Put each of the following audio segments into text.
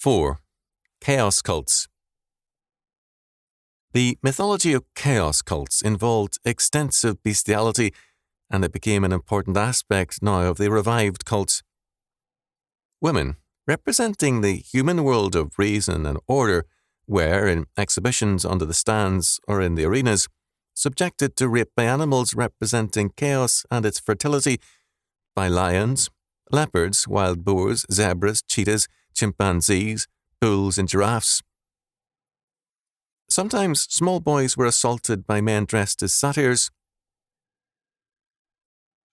4. Chaos cults. The mythology of chaos cults involved extensive bestiality, and it became an important aspect now of the revived cults. Women, representing the human world of reason and order, were, in exhibitions under the stands or in the arenas, subjected to rape by animals representing chaos and its fertility, by lions, leopards, wild boars, zebras, cheetahs, chimpanzees, bulls, and giraffes. Sometimes small boys were assaulted by men dressed as satyrs.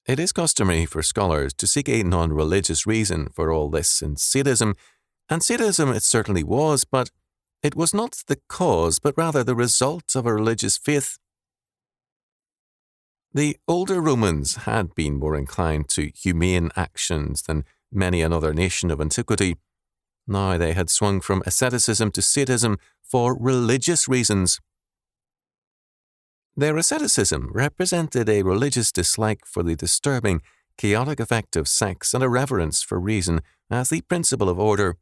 It is customary for scholars to seek a non-religious reason for all this in sadism, and sadism it certainly was, but it was not the cause, but rather the result of a religious faith. The older Romans had been more inclined to humane actions than many another nation of antiquity. Now they had swung from asceticism to sadism for religious reasons. Their asceticism represented a religious dislike for the disturbing, chaotic effect of sex and a reverence for reason as the principle of order.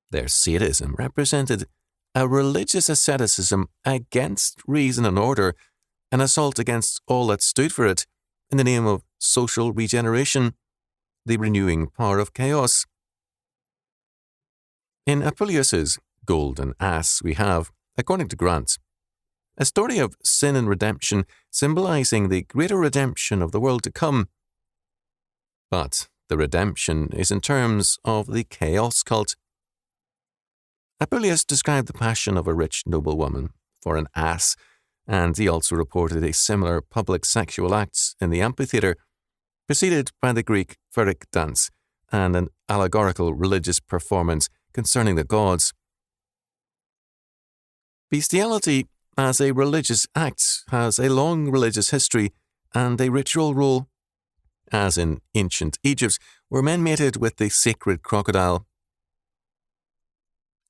Their sadism represented a religious asceticism against reason and order, an assault against all that stood for it, in the name of social regeneration, the renewing power of chaos. In Apuleius's Golden Ass we have, according to Grant, a story of sin and redemption symbolizing the greater redemption of the world to come. But the redemption is in terms of the chaos cult. Apuleius described the passion of a rich noblewoman for an ass, and he also reported a similar public sexual acts in the amphitheatre, preceded by the Greek Pyrrhic dance and an allegorical religious performance concerning the gods. Bestiality as a religious act has a long religious history and a ritual role, as in ancient Egypt, where men mated with the sacred crocodile.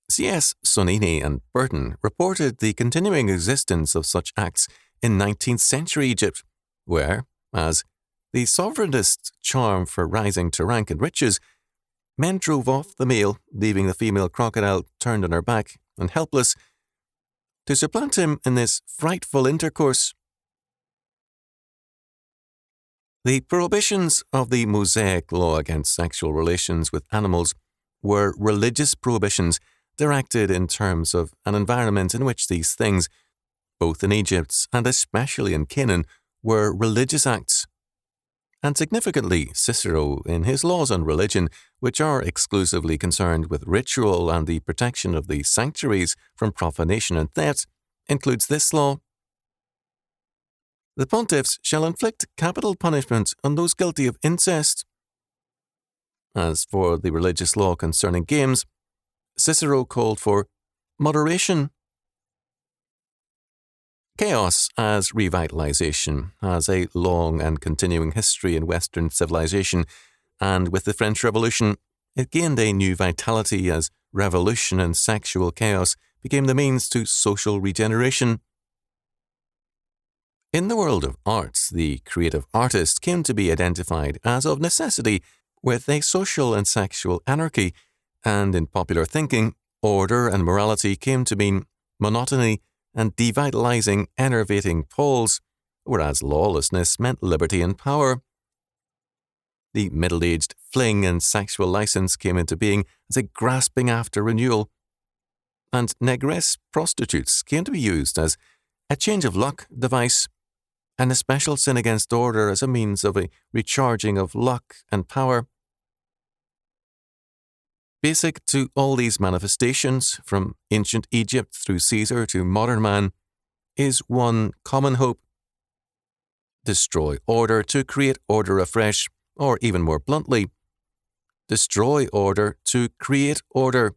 C.S. Sonnini and Burton reported the continuing existence of such acts in 19th century Egypt, where, as the sovereignist charm for rising to rank and riches, men drove off the male, leaving the female crocodile turned on her back and helpless, to supplant him in this frightful intercourse. The prohibitions of the Mosaic law against sexual relations with animals were religious prohibitions directed in terms of an environment in which these things, both in Egypt and especially in Canaan, were religious acts. And significantly, Cicero, in his laws on religion, which are exclusively concerned with ritual and the protection of the sanctuaries from profanation and theft, includes this law: the pontiffs shall inflict capital punishment on those guilty of incest. As for the religious law concerning games, Cicero called for moderation. Chaos as revitalization has a long and continuing history in Western civilization, and with the French Revolution, it gained a new vitality as revolution and sexual chaos became the means to social regeneration. In the world of arts, the creative artist came to be identified as of necessity with a social and sexual anarchy, and in popular thinking, order and morality came to mean monotony and devitalizing, enervating poles, whereas lawlessness meant liberty and power. The middle-aged fling and sexual license came into being as a grasping after renewal, and negress prostitutes came to be used as a change of luck device, and a special sin against order as a means of a recharging of luck and power. Basic to all these manifestations, from ancient Egypt through Caesar to modern man, is one common hope: destroy order to create order afresh, or even more bluntly, destroy order to create order.